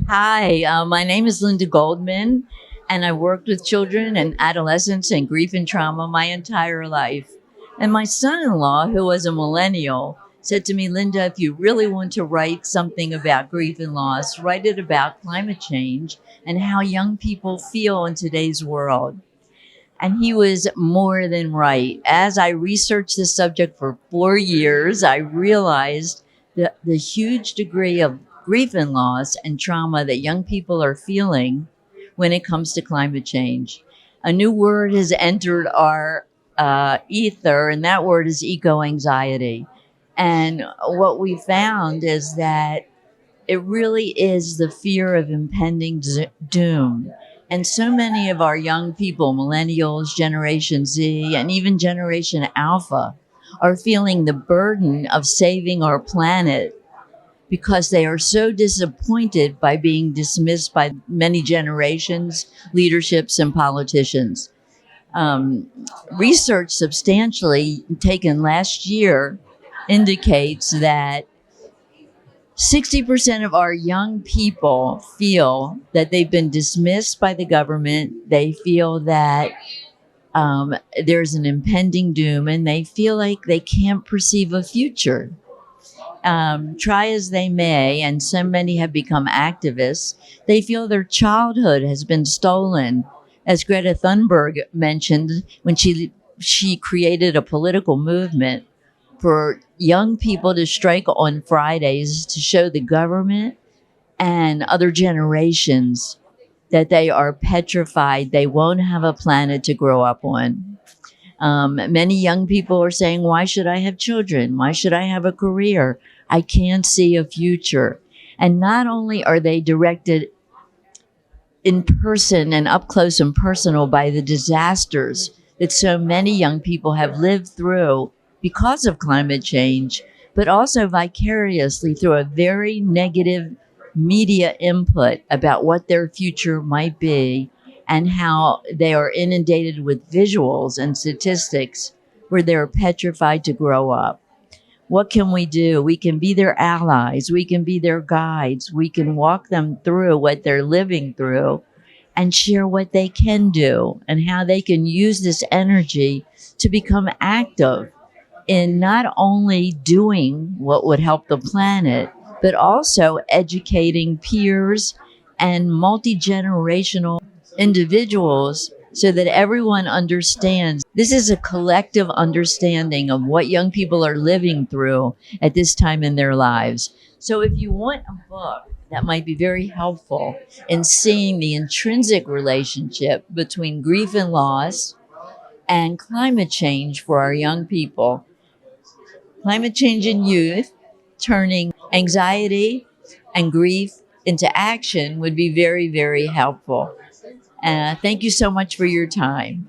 Hi, my name is Linda Goldman, and I worked with children and adolescents and grief and trauma my entire life. And my son in law, who was a millennial, said to me, Linda, if you really want to write something about grief and loss, write it about climate change and how young people feel in today's world. And he was more than right. As I researched this subject for 4 years, I realized the huge degree of grief and loss and trauma that young people are feeling when it comes to climate change. A new word has entered our ether, and that word is eco anxiety. And what we found is that it really is the fear of impending doom. And so many of our young people, millennials, Generation Z, and even Generation Alpha, are feeling the burden of saving our planet because they are so disappointed by being dismissed by many generations, leaderships, and politicians. Research substantially taken last year indicates that 60% of our young people feel that they've been dismissed by the government. They feel that there's an impending doom, and they feel like they can't perceive a future. Try as they may, and so many have become activists, they feel their childhood has been stolen. As Greta Thunberg mentioned when she created a political movement for young people to strike on Fridays to show the government and other generations that they are petrified. They won't have a planet to grow up on. Many young people are saying, why should I have children? Why should I have a career? I can't see a future. And not only are they directed in person and up close and personal by the disasters that so many young people have lived through because of climate change, but also vicariously through a very negative media input about what their future might be and how they are inundated with visuals and statistics where they're petrified to grow up. What can we do? We can be their allies. We can be their guides. We can walk them through what they're living through and share what they can do and how they can use this energy to become active in not only doing what would help the planet, but also educating peers and multi-generational individuals so that everyone understands. This is a collective understanding of what young people are living through at this time in their lives. So if you want a book that might be very helpful in seeing the intrinsic relationship between grief and loss and climate change for our young people, Climate Change in Youth, Turning Anxiety and Grief into Action would be very, very helpful. Thank you so much for your time.